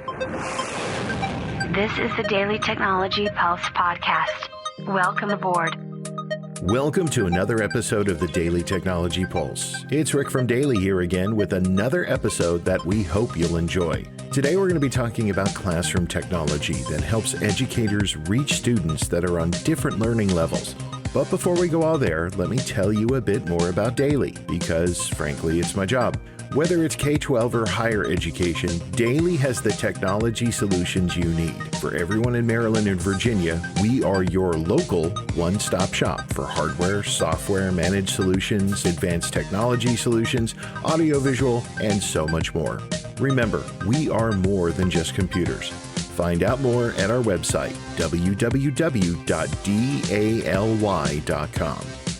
This is the Daily Technology Pulse podcast. Welcome aboard. Welcome to another episode of the Daily Technology Pulse. It's Rick from Daily here again with another episode that we hope you'll enjoy. Today we're going to be talking about classroom technology that helps educators reach students that are on different learning levels. But before we go all there, let me tell you a bit more about Daily, because frankly, it's my job. Whether it's K-12 or higher education, Daily has the technology solutions you need. For everyone in Maryland and Virginia, we are your local one-stop shop for hardware, software, managed solutions, advanced technology solutions, audiovisual, and so much more. Remember, we are more than just computers. Find out more at our website, www.daly.com.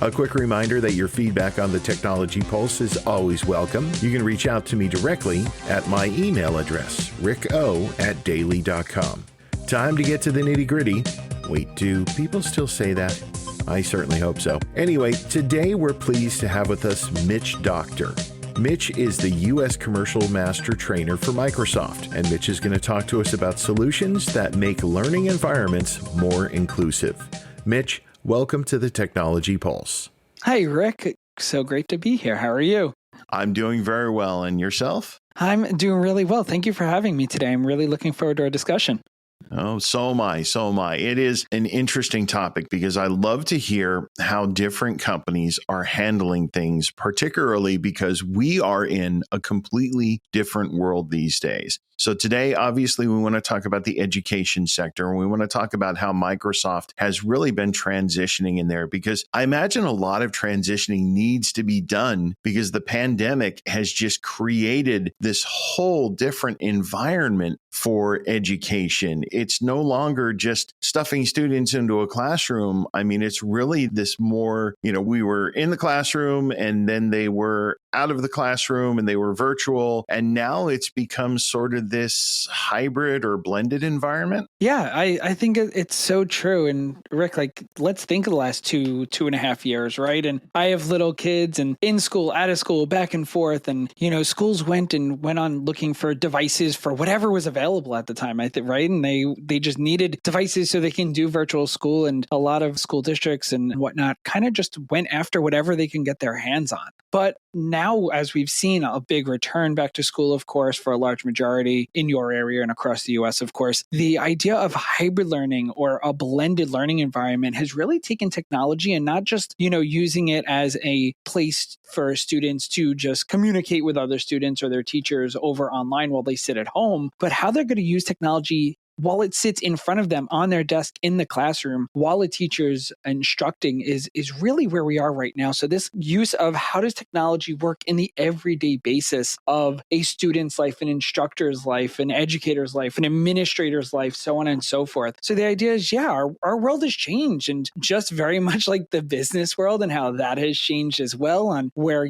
A quick reminder that your feedback on the Technology Pulse is always welcome. You can reach out to me directly at my email address, ricko@daly.com. Time to get to the nitty-gritty. Wait, do people still say that? I certainly hope so. Anyway, today we're pleased to have with us Mitch Doctor. Mitch is the U.S. Commercial Master Trainer for Microsoft, and Mitch is going to talk to us about solutions that make learning environments more inclusive. Mitch, welcome to the Technology Pulse. Hi, Rick. So great to be here. How are you? I'm doing very well. And yourself? I'm doing really well. Thank you for having me today. I'm really looking forward to our discussion. Oh, so am I. So am I. It is an interesting topic because I love to hear how different companies are handling things, particularly because we are in a completely different world these days. So today, obviously, we want to talk about the education sector, and we want to talk about how Microsoft has really been transitioning in there, because I imagine a lot of transitioning needs to be done because the pandemic has just created this whole different environment for education. It's no longer just stuffing students into a classroom. I mean, it's really this more, we were in the classroom and then they were out of the classroom and they were virtual. And now it's become sort of this hybrid or blended environment. Yeah, I think it's so true. And Rick, let's think of the last two and a half years, right? And I have little kids and in school, out of school, back and forth. And, schools went on looking for devices for whatever was available at the time, I think, right? And they just needed devices so they can do virtual school. And a lot of school districts and whatnot kind of just went after whatever they can get their hands on. But now, as we've seen a big return back to school, of course, for a large majority in your area and across the US, of course, the idea of hybrid learning or a blended learning environment has really taken technology and not just, using it as a place for students to just communicate with other students or their teachers over online while they sit at home, but how they're going to use technology while it sits in front of them on their desk in the classroom, while a teacher's instructing is really where we are right now. So this use of how does technology work in the everyday basis of a student's life, an instructor's life, an educator's life, an administrator's life, so on and so forth. So the idea is, our world has changed, and just very much like the business world and how that has changed as well, on where,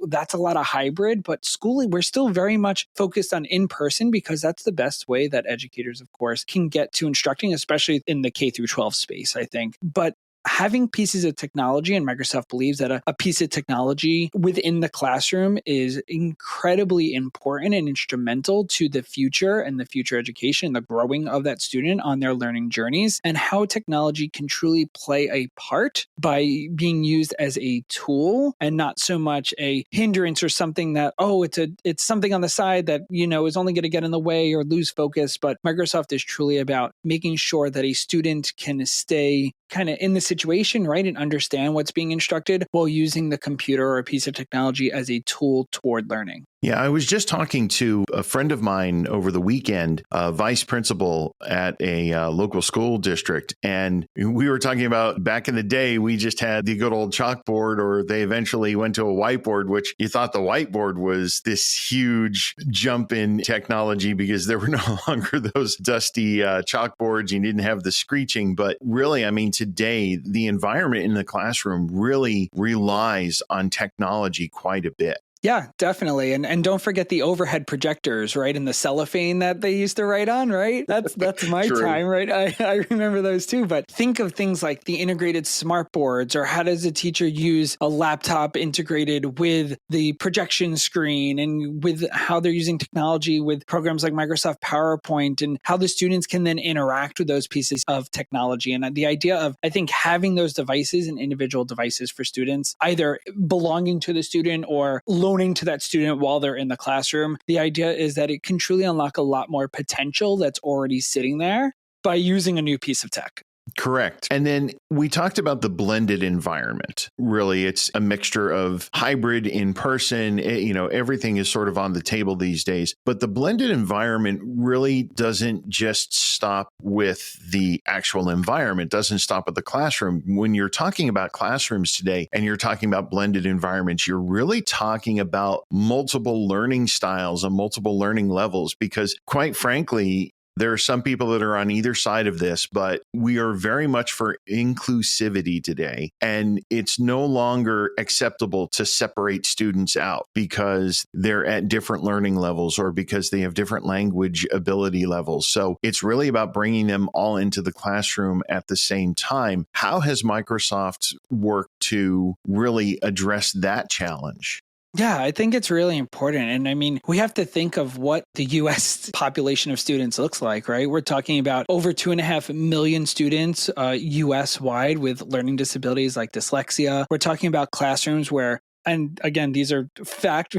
that's a lot of hybrid, but schooling, we're still very much focused on in-person because that's the best way that educators, of course, can get to instructing, especially in the K through 12 space, I think. But having pieces of technology, and Microsoft believes that a piece of technology within the classroom is incredibly important and instrumental to the future and the future education and the growing of that student on their learning journeys, and how technology can truly play a part by being used as a tool and not so much a hindrance or something that, it's something on the side that, is only going to get in the way or lose focus. But Microsoft is truly about making sure that a student can stay kind of in the situation, right, and understand what's being instructed while using the computer or a piece of technology as a tool toward learning. Yeah, I was just talking to a friend of mine over the weekend, a vice principal at a local school district. And we were talking about back in the day, we just had the good old chalkboard, or they eventually went to a whiteboard, which you thought the whiteboard was this huge jump in technology because there were no longer those dusty chalkboards. You didn't have the screeching. But really, I mean, today, the environment in the classroom really relies on technology quite a bit. Yeah, definitely. And don't forget the overhead projectors, right? And the cellophane that they used to write on, right? That's my True. time, right? I remember those too. But think of things like the integrated smart boards, or how does a teacher use a laptop integrated with the projection screen, and with how they're using technology with programs like Microsoft PowerPoint, and how the students can then interact with those pieces of technology. And the idea of, I think, having those devices and individual devices for students, either belonging to the student or loaning to that student while they're in the classroom. The idea is that it can truly unlock a lot more potential that's already sitting there by using a new piece of tech. Correct. And then we talked about the blended environment. Really, it's a mixture of hybrid, in person, everything is sort of on the table these days. But the blended environment really doesn't just stop with the actual environment, doesn't stop at the classroom. When you're talking about classrooms today and you're talking about blended environments, you're really talking about multiple learning styles and multiple learning levels, because quite frankly, there are some people that are on either side of this, but we are very much for inclusivity today. And it's no longer acceptable to separate students out because they're at different learning levels or because they have different language ability levels. So it's really about bringing them all into the classroom at the same time. How has Microsoft worked to really address that challenge? Yeah, I think it's really important. And I mean, we have to think of what the US population of students looks like, right? We're talking about over 2.5 million students US wide with learning disabilities like dyslexia. We're talking about classrooms where, and again, these are fact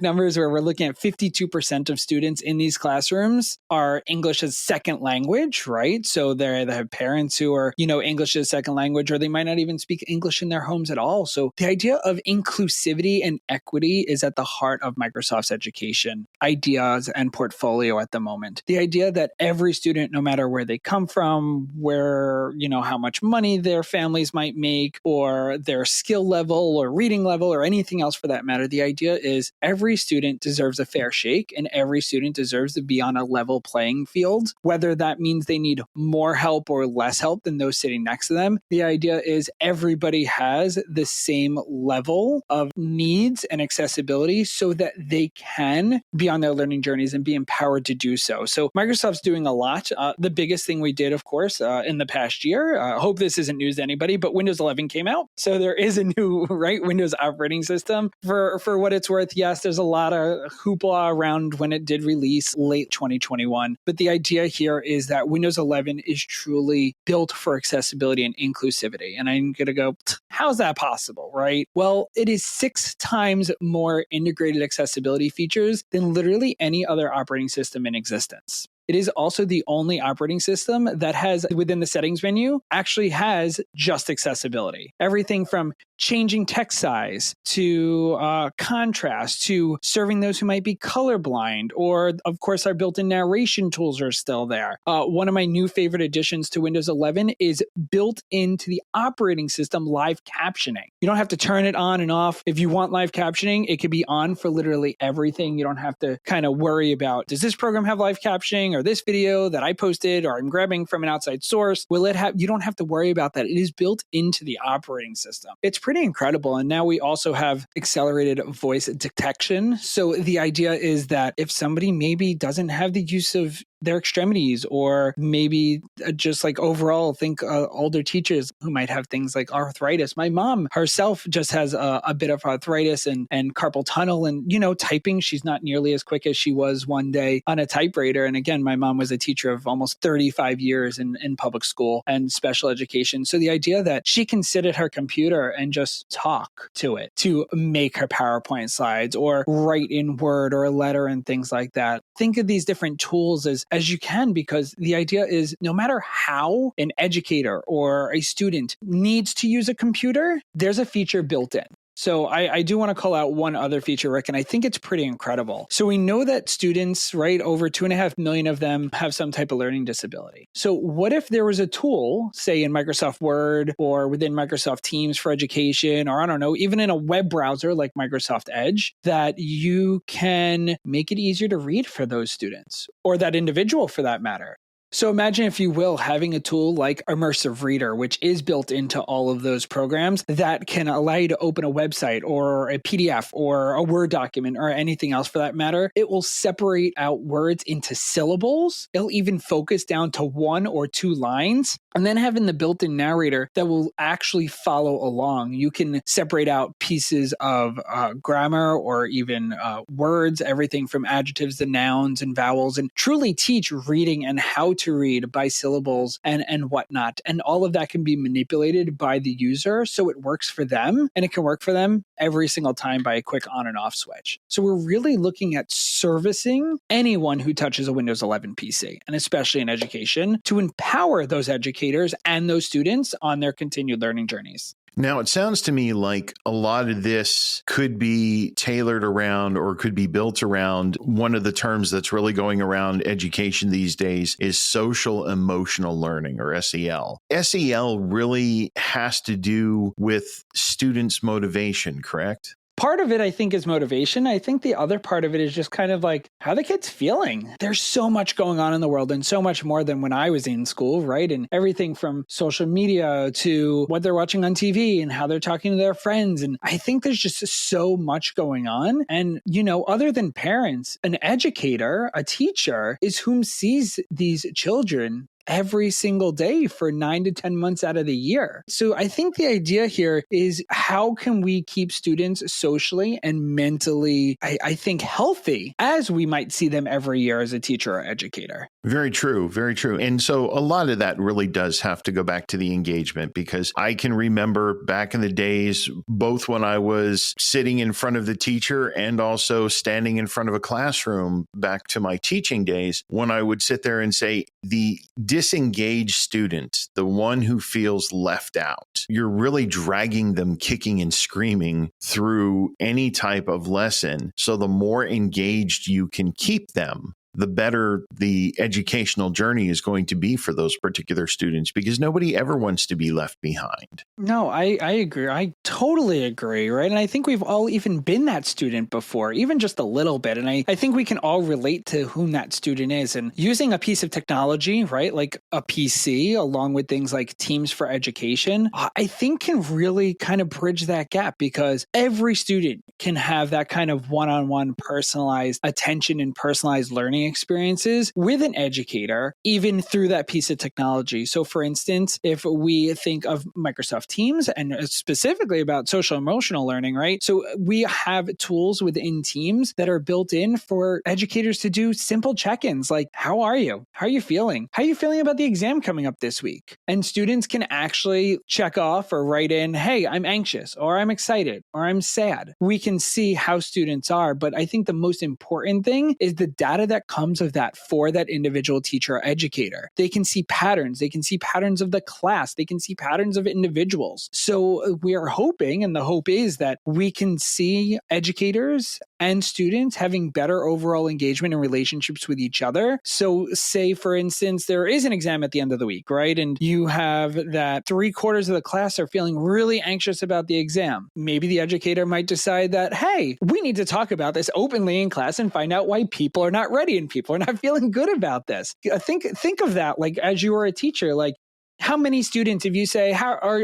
numbers, where we're looking at 52% of students in these classrooms are English as second language, right? So they have parents who are, English as second language, or they might not even speak English in their homes at all. So the idea of inclusivity and equity is at the heart of Microsoft's education ideas and portfolio at the moment. The idea that every student, no matter where they come from, where, how much money their families might make, or their skill level or reading level, or anything else for that matter. The idea is every student deserves a fair shake, and every student deserves to be on a level playing field, whether that means they need more help or less help than those sitting next to them. The idea is everybody has the same level of needs and accessibility so that they can be on their learning journeys and be empowered to do so. So Microsoft's doing a lot. The biggest thing we did, of course, in the past year, I hope this isn't news to anybody, but Windows 11 came out. So there is a new Windows operating system. For what it's worth, yes, there's a lot of hoopla around when it did release late 2021. But the idea here is that Windows 11 is truly built for accessibility and inclusivity. And I'm going to go, how's that possible, right? Well, it is 6 times more integrated accessibility features than literally any other operating system in existence. It is also the only operating system that has, within the settings menu, actually has just accessibility. Everything from changing text size to contrast to serving those who might be colorblind, or of course our built-in narration tools are still there. One of my new favorite additions to Windows 11 is built into the operating system live captioning. You don't have to turn it on and off. If you want live captioning, it could be on for literally everything. You don't have to kind of worry about, does this program have live captioning, or this video that I posted or I'm grabbing from an outside source, will it have? You don't have to worry about that. It is built into the operating system. It's pretty incredible. And now we also have accelerated voice detection. So the idea is that if somebody maybe doesn't have the use of their extremities, or maybe just like overall think older teachers who might have things like arthritis. My mom herself just has a bit of arthritis and carpal tunnel, and typing, she's not nearly as quick as she was one day on a typewriter. And again, my mom was a teacher of almost 35 years in public school and special education. So the idea that she can sit at her computer and just talk to it to make her PowerPoint slides or write in Word or a letter and things like that. Think of these different tools as you can, because the idea is no matter how an educator or a student needs to use a computer, there's a feature built in. So I do want to call out one other feature, Rick, and I think it's pretty incredible. So we know that students, right, over 2.5 million of them have some type of learning disability. So what if there was a tool, say in Microsoft Word or within Microsoft Teams for education, or I don't know, even in a web browser like Microsoft Edge, that you can make it easier to read for those students or that individual for that matter? So imagine, if you will, having a tool like Immersive Reader, which is built into all of those programs that can allow you to open a website or a PDF or a Word document or anything else for that matter. It will separate out words into syllables. It'll even focus down to 1 or 2 lines. And then having the built-in narrator that will actually follow along. You can separate out pieces of grammar or even words, everything from adjectives to nouns and vowels, and truly teach reading and how to read by syllables and whatnot. And all of that can be manipulated by the user so it works for them, and it can work for them every single time by a quick on and off switch. So we're really looking at servicing anyone who touches a Windows 11 PC, and especially in education, to empower those educators and those students on their continued learning journeys. Now, it sounds to me like a lot of this could be tailored around or could be built around one of the terms that's really going around education these days is social emotional learning, or SEL. SEL really has to do with students' motivation, correct? Part of it, I think, is motivation. I think the other part of it is just kind of like how the kid's feeling. There's so much going on in the world, and so much more than when I was in school, right? And everything from social media to what they're watching on TV and how they're talking to their friends. And I think there's just so much going on. And, other than parents, an educator, a teacher is whom sees these children every single day for 9 to 10 months out of the year. So I think the idea here is, how can we keep students socially and mentally, I think, healthy as we might see them every year as a teacher or educator? Very true. Very true. And so a lot of that really does have to go back to the engagement, because I can remember back in the days, both when I was sitting in front of the teacher and also standing in front of a classroom back to my teaching days, when I would sit there and say, the disengaged student, the one who feels left out, you're really dragging them kicking and screaming through any type of lesson. So the more engaged you can keep them, the better the educational journey is going to be for those particular students, because nobody ever wants to be left behind. No, I agree. I totally agree, right? And I think we've all even been that student before, even just a little bit. And I think we can all relate to whom that student is. And using a piece of technology, right, like a PC, along with things like Teams for Education, I think can really kind of bridge that gap, because every student can have that kind of one-on-one personalized attention and personalized learning experiences with an educator, even through that piece of technology. So for instance, if we think of Microsoft Teams and specifically about social emotional learning, right? So we have tools within Teams that are built in for educators to do simple check-ins like, how are you? How are you feeling? How are you feeling about the exam coming up this week? And students can actually check off or write in, hey, I'm anxious, or I'm excited, or I'm sad. We can see how students are, but I think the most important thing is the data that comes of that for that individual teacher or educator. They can see patterns. They can see patterns of the class. They can see patterns of individuals. So we are hoping, and the hope is that we can see educators and students having better overall engagement and relationships with each other. So say, for instance, there is an exam at the end of the week, right? And you have that 3/4 of the class are feeling really anxious about the exam. Maybe the educator might decide that, hey, we need to talk about this openly in class and find out why people are not ready and people are not feeling good about this. Think of that, like, as you are a teacher, like, how many students, if you say,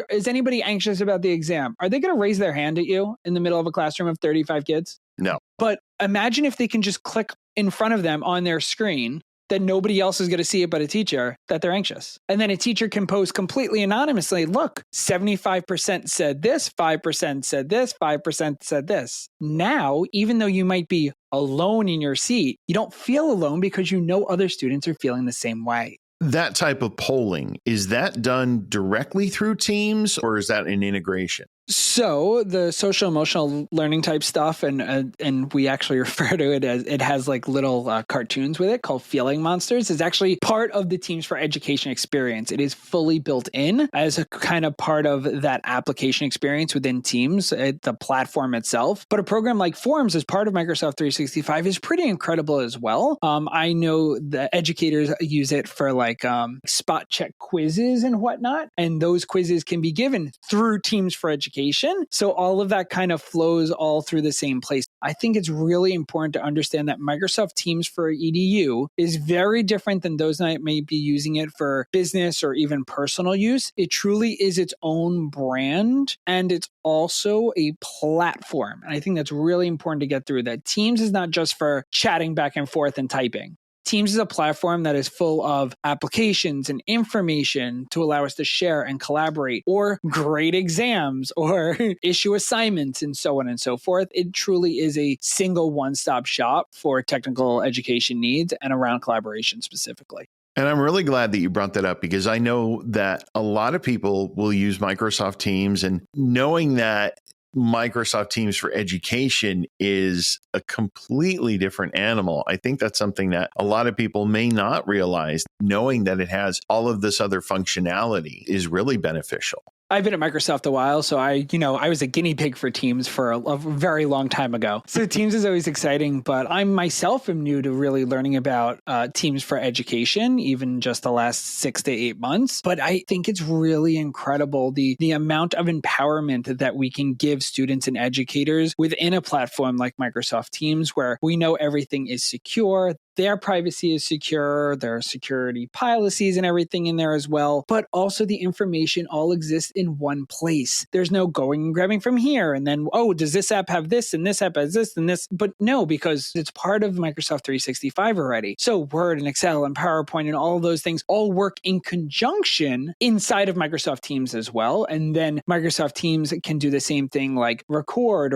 is anybody anxious about the exam? Are they going to raise their hand at you in the middle of a classroom of 35 kids? No. But imagine if they can just click in front of them on their screen that nobody else is going to see it but a teacher, that they're anxious. And then a teacher can post completely anonymously, look, 75% said this, 5% said this, 5% said this. Now, even though you might be alone in your seat, you don't feel alone because you know other students are feeling the same way. That type of polling, is that done directly through Teams, or is that an integration? So the social emotional learning type stuff, and we actually refer to it as, it has like little cartoons with it called feeling monsters, is actually part of the Teams for Education experience. It is fully built in as a kind of part of that application experience within Teams, the platform itself. But a program like Forms as part of Microsoft 365 is pretty incredible as well. I know the educators use it for like spot check quizzes and whatnot, and those quizzes can be given through Teams for Education. education. So all of that kind of flows all through the same place. I think it's really important to understand that Microsoft Teams for EDU is very different than those that may be using it for business or even personal use. It truly is its own brand, and it's also a platform. And I think that's really important to get through, that Teams is not just for chatting back and forth and typing. Teams is a platform that is full of applications and information to allow us to share and collaborate, or grade exams, or issue assignments, and so on and so forth. It truly is a single one-stop shop for technical education needs and around collaboration specifically. And I'm really glad that you brought that up, because I know that a lot of people will use Microsoft Teams, and knowing that Microsoft Teams for Education is a completely different animal. I think that's something that a lot of people may not realize. Knowing that it has all of this other functionality is really beneficial. I've been at Microsoft a while, so I was a guinea pig for Teams for a very long time ago. So Teams is always exciting, but I myself am new to really learning about Teams for Education, even just the last 6 to 8 months. But I think it's really incredible, the amount of empowerment that we can give students and educators within a platform like Microsoft Teams, where we know everything is secure. Their privacy is secure, their security policies and everything in there as well, but also the information all exists in one place. There's no going and grabbing from here and then, oh, does this app have this and this app has this and this? But no, because it's part of Microsoft 365 already. So Word and Excel and PowerPoint and all of those things all work in conjunction inside of Microsoft Teams as well. And then Microsoft Teams can do the same thing, like record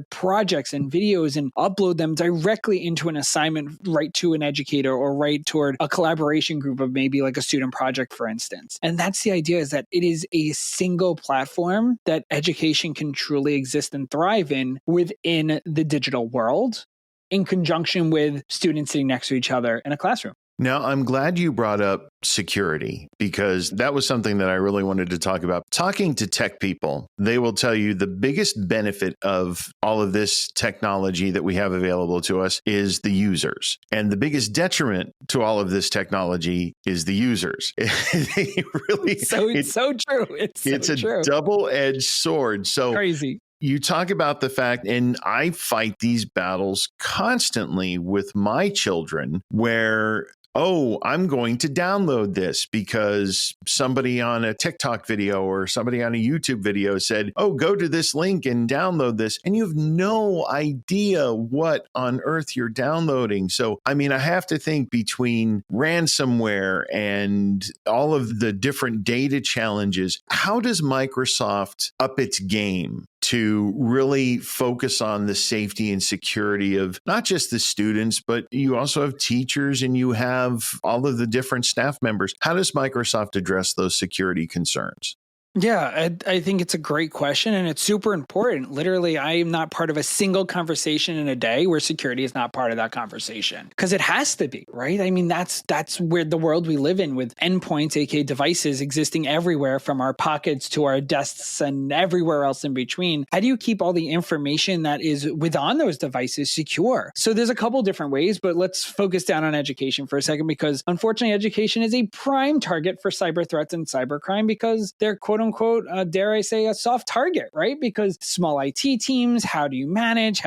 projects and videos and upload them directly into an assignment right to an educator, or right toward a collaboration group of maybe like a student project, for instance. And that's the idea, is that it is a single platform that education can truly exist and thrive in within the digital world, in conjunction with students sitting next to each other in a classroom. Now, I'm glad you brought up security, because that was something that I really wanted to talk about. Talking to tech people, they will tell you the biggest benefit of all of this technology that we have available to us is the users. And the biggest detriment to all of this technology is the users. It's so true. It's a double-edged sword. So crazy. You talk about the fact, and I fight these battles constantly with my children, where, oh, I'm going to download this because somebody on a TikTok video or somebody on a YouTube video said, oh, go to this link and download this. And you have no idea what on earth you're downloading. So, I mean, I have to think, between ransomware and all of the different data challenges, how does Microsoft up its game to really focus on the safety and security of not just the students, but you also have teachers and you have all of the different staff members? How does Microsoft address those security concerns? Yeah, I think it's a great question, and it's super important. Literally, I am not part of a single conversation in a day where security is not part of that conversation, because it has to be, right? I mean, that's where the world we live in, with endpoints, aka devices, existing everywhere, from our pockets to our desks and everywhere else in between. How do you keep all the information that is within those devices secure? So there's a couple different ways, but let's focus down on education for a second, because unfortunately, education is a prime target for cyber threats and cybercrime, because they're quote unquote, dare I say, a soft target, right? Because small IT teams, how do you manage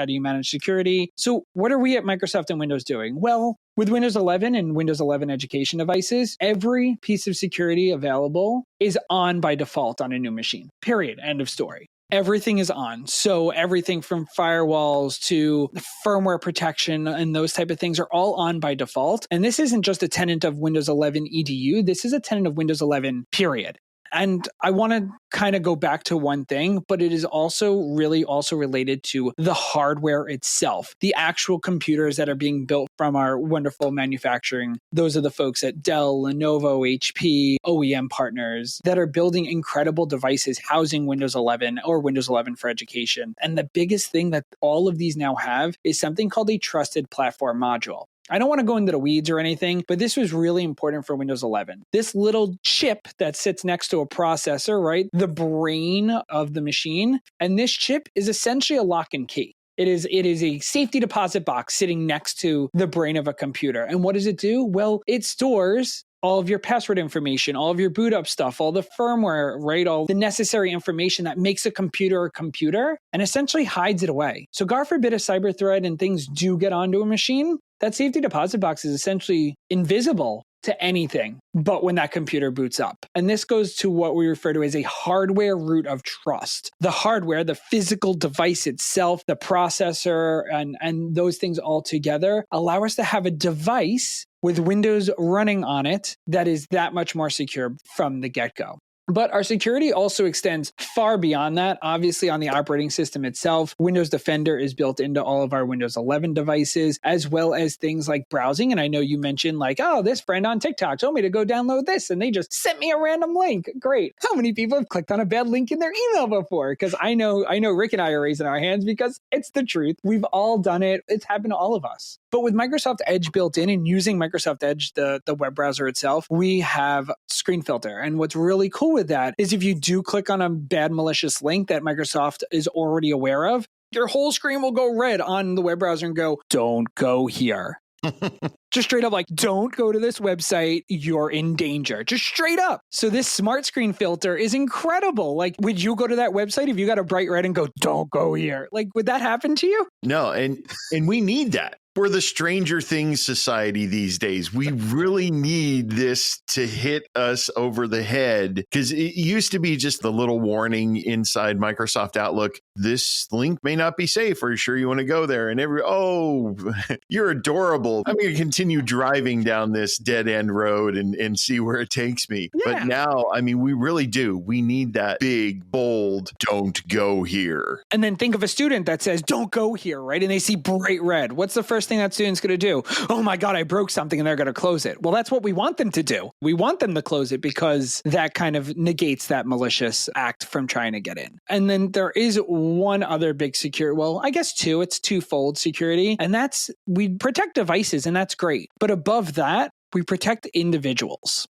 security? So what are we at Microsoft and Windows doing? Well, with Windows 11 and Windows 11 education devices, every piece of security available is on by default on a new machine, period, end of story. Everything is on. So everything from firewalls to firmware protection and those type of things are all on by default. And this isn't just a tenant of Windows 11 EDU. This is a tenant of Windows 11, period. And I want to kind of go back to one thing, but it is also related to the hardware itself, the actual computers that are being built from our wonderful manufacturing. Those are the folks at Dell, Lenovo, HP, OEM partners that are building incredible devices housing Windows 11 or Windows 11 for education. And the biggest thing that all of these now have is something called a trusted platform module. I don't want to go into the weeds or anything, but this was really important for Windows 11. This little chip that sits next to a processor, right? The brain of the machine. And this chip is essentially a lock and key. It is a safety deposit box sitting next to the brain of a computer. And what does it do? Well, it stores all of your password information, all of your boot up stuff, all the firmware, right? All the necessary information that makes a computer, and essentially hides it away. So God forbid a cyber threat and things do get onto a machine, that safety deposit box is essentially invisible to anything but when that computer boots up. And this goes to what we refer to as a hardware root of trust. The hardware, the physical device itself, the processor, and those things all together allow us to have a device with Windows running on it that is that much more secure from the get-go. But our security also extends far beyond that. Obviously, on the operating system itself, Windows Defender is built into all of our Windows 11 devices, as well as things like browsing. And I know you mentioned like, oh, this friend on TikTok told me to go download this, and they just sent me a random link. Great. How many people have clicked on a bad link in their email before? Because I know Rick and I are raising our hands because it's the truth. We've all done it. It's happened to all of us. But with Microsoft Edge built in and using Microsoft Edge, the web browser itself, we have screen filter. And what's really cool with that is if you do click on a bad malicious link that Microsoft is already aware of, your whole screen will go red on the web browser and go, don't go here. Just straight up like, don't go to this website. You're in danger. Just straight up. So this smart screen filter is incredible. Like, would you go to that website if you got a bright red and go, don't go here? Like, would that happen to you? No. And we need that. We're the Stranger Things society these days. We really need this to hit us over the head, because it used to be just the little warning inside Microsoft Outlook. This link may not be safe. Are you sure you want to go there? And you're adorable. I'm going to continue driving down this dead end road and see where it takes me. Yeah. But now, I mean, we really do. We need that big, bold, don't go here. And then think of a student that says, don't go here, right? And they see bright red. What's the first thing that student's going to do? Oh my God, I broke something, and they're going to close it. Well, that's what we want them to do. We want them to close it because that kind of negates that malicious act from trying to get in. And then there is one other big security, well, I guess two, it's twofold security. And that's, we protect devices, and that's great. But above that, we protect individuals.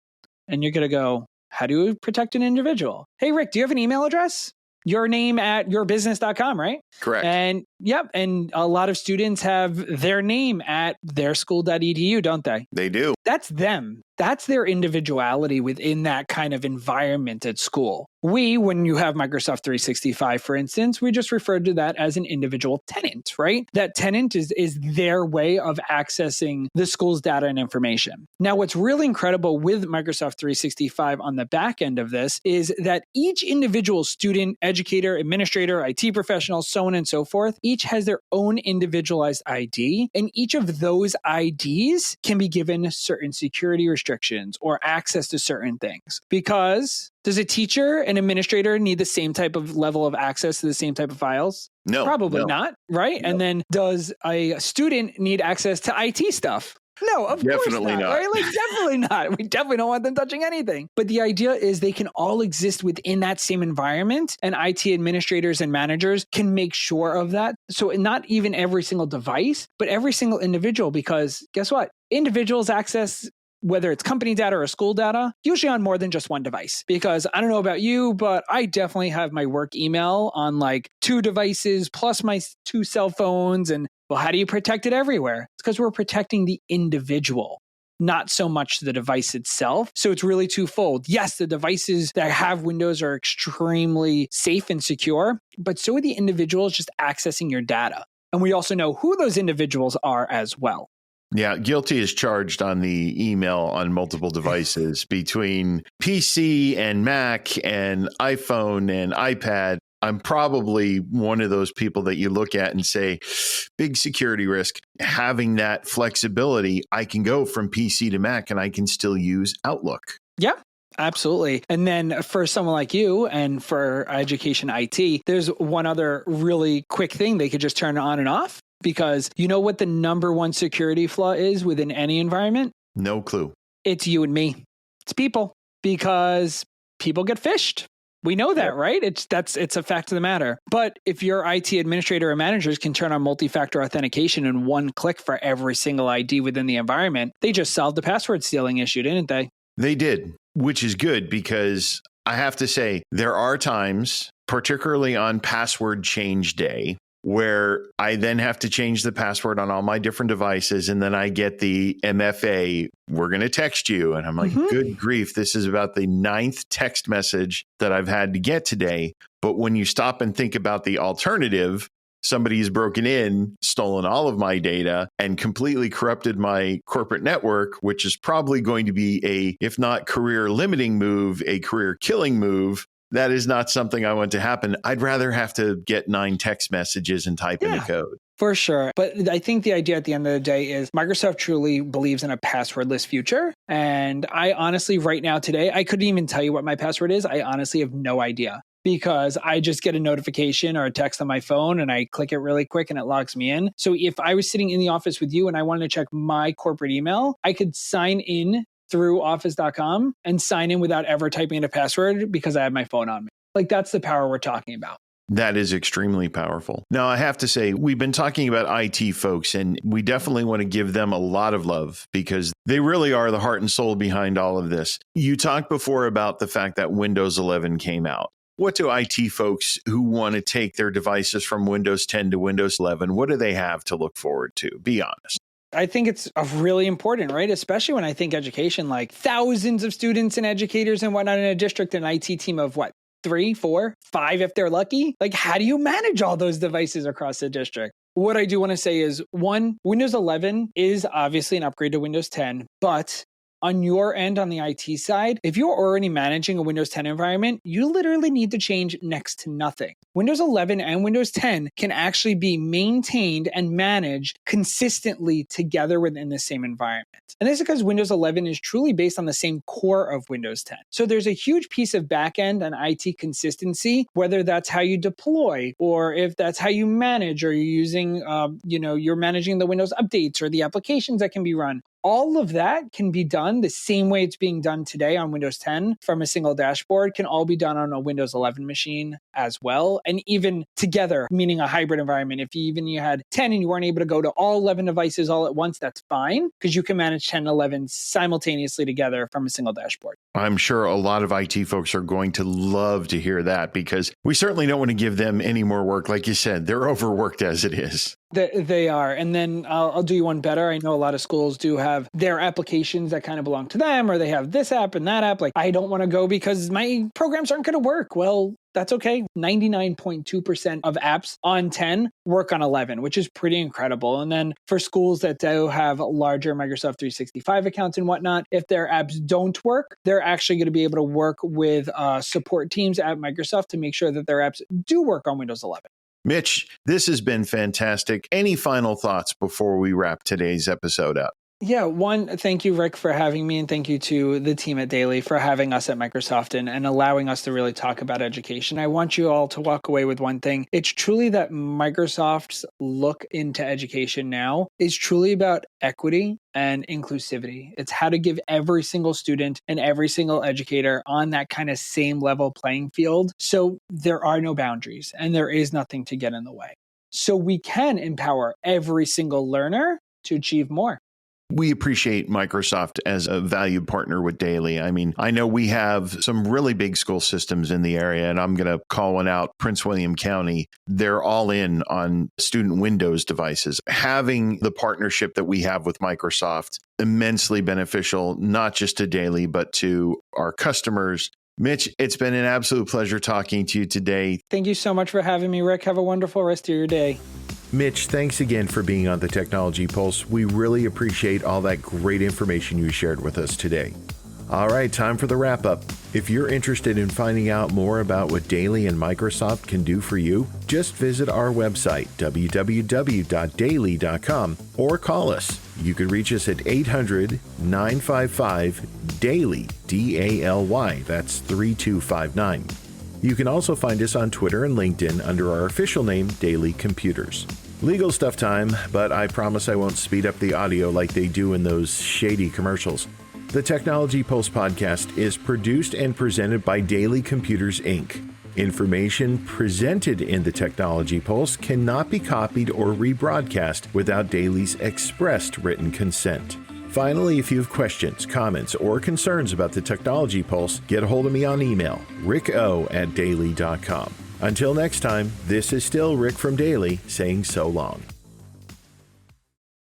And you're going to go, how do you protect an individual? Hey, Rick, do you have an email address? Your name at yourbusiness.com, right? Correct. And yep. And a lot of students have their name at theirschool.edu, don't they? They do. That's them. That's their individuality within that kind of environment at school. When you have Microsoft 365, for instance, we just referred to that as an individual tenant, right? That tenant is their way of accessing the school's data and information. Now, what's really incredible with Microsoft 365 on the back end of this is that each individual student, educator, administrator, IT professional, so on and so forth, each has their own individualized ID, and each of those IDs can be given certain security restrictions or access to certain things. Because does a teacher and administrator need the same type of level of access to the same type of files? No. Probably not, right? No. And then does a student need access to IT stuff? No, of course not. Right? Like, definitely not. We definitely don't want them touching anything. But the idea is they can all exist within that same environment, and IT administrators and managers can make sure of that. So not even every single device, but every single individual, because guess what? Individuals access, whether it's company data or school data, usually on more than just one device. Because I don't know about you, but I definitely have my work email on like 2 devices plus my 2 cell phones. And well, how do you protect it everywhere? It's because we're protecting the individual, not so much the device itself. So it's really twofold. Yes, the devices that have Windows are extremely safe and secure, but so are the individuals just accessing your data. And we also know who those individuals are as well. Yeah, guilty is charged on the email on multiple devices between PC and Mac and iPhone and iPad. I'm probably one of those people that you look at and say, big security risk. Having that flexibility, I can go from PC to Mac and I can still use Outlook. Yeah. Absolutely. And then for someone like you and for education IT, there's one other really quick thing they could just turn on and off. Because you know what the number one security flaw is within any environment? No clue. It's you and me. It's people. Because people get phished. We know that, right? It's a fact of the matter. But if your IT administrator or managers can turn on multi-factor authentication in one click for every single ID within the environment, they just solved the password stealing issue, didn't they? They did, which is good, because I have to say there are times, particularly on password change day, where I then have to change the password on all my different devices. And then I get the MFA, we're going to text you. And I'm like, good grief, this is about the 9th text message that I've had to get today. But when you stop and think about the alternative, somebody's broken in, stolen all of my data, and completely corrupted my corporate network, which is probably going to be a, if not career limiting move, a career killing move. That is not something I want to happen. I'd rather have to get 9 text messages and type in the code. For sure. But I think the idea at the end of the day is Microsoft truly believes in a passwordless future. And I honestly, right now, today, I couldn't even tell you what my password is. I honestly have no idea, because I just get a notification or a text on my phone and I click it really quick and it logs me in. So if I was sitting in the office with you and I wanted to check my corporate email, I could sign in through office.com and sign in without ever typing in a password because I have my phone on me. Like, that's the power we're talking about. That is extremely powerful. Now, I have to say, we've been talking about IT folks, and we definitely want to give them a lot of love because they really are the heart and soul behind all of this. You talked before about the fact that Windows 11 came out. What do IT folks who want to take their devices from Windows 10 to Windows 11, what do they have to look forward to? Be honest. I think it's really important, right? Especially when I think education, like thousands of students and educators and whatnot in a district, an IT team of 3, 4, 5 if they're lucky. Like, how do you manage all those devices across the district? What I do want to say is, one, Windows 11 is obviously an upgrade to Windows 10, but on your end, on the IT side, if you're already managing a Windows 10 environment, you literally need to change next to nothing. Windows 11 and Windows 10 can actually be maintained and managed consistently together within the same environment. And this is because Windows 11 is truly based on the same core of Windows 10. So there's a huge piece of backend and IT consistency, whether that's how you deploy or if that's how you manage, or you're using, you're managing the Windows updates or the applications that can be run. All of that can be done the same way it's being done today on Windows 10 from a single dashboard, can all be done on a Windows 11 machine as well. And even together, meaning a hybrid environment. If you had 10 and you weren't able to go to all 11 devices all at once, that's fine, because you can manage 10 and 11 simultaneously together from a single dashboard. I'm sure a lot of IT folks are going to love to hear that, because we certainly don't want to give them any more work. Like you said, they're overworked as it is. They are. And then I'll do you one better. I know a lot of schools do have their applications that kind of belong to them, or they have this app and that app. Like, I don't want to go because my programs aren't going to work. Well, that's okay. 99.2% of apps on 10 work on 11, which is pretty incredible. And then for schools that do have larger Microsoft 365 accounts and whatnot, if their apps don't work, they're actually going to be able to work with support teams at Microsoft to make sure that their apps do work on Windows 11. Mitch, this has been fantastic. Any final thoughts before we wrap today's episode up? Yeah, one, thank you, Rick, for having me, and thank you to the team at DALY for having us at Microsoft and allowing us to really talk about education. I want you all to walk away with one thing. It's truly that Microsoft's look into education now is truly about equity and inclusivity. It's how to give every single student and every single educator on that kind of same level playing field. So there are no boundaries and there is nothing to get in the way. So we can empower every single learner to achieve more. We appreciate Microsoft as a valued partner with DALY. I mean, I know we have some really big school systems in the area, and I'm going to call one out, Prince William County. They're all in on student Windows devices. Having the partnership that we have with Microsoft, immensely beneficial, not just to DALY, but to our customers. Mitch, it's been an absolute pleasure talking to you today. Thank you so much for having me, Rick. Have a wonderful rest of your day. Mitch, thanks again for being on the Technology Pulse. We really appreciate all that great information you shared with us today. All right, time for the wrap up. If you're interested in finding out more about what DALY and Microsoft can do for you, just visit our website, www.daly.com, or call us. You can reach us at 800-955-DALY, DALY. That's 3259. You can also find us on Twitter and LinkedIn under our official name, DALY Computers. Legal stuff time, but I promise I won't speed up the audio like they do in those shady commercials. The Technology Pulse podcast is produced and presented by DALY Computers, Inc. Information presented in the Technology Pulse cannot be copied or rebroadcast without DALY's expressed written consent. Finally, if you have questions, comments, or concerns about the Technology Pulse, get a hold of me on email, ricko@daly.com. Until next time, this is still Rick from Daily saying so long.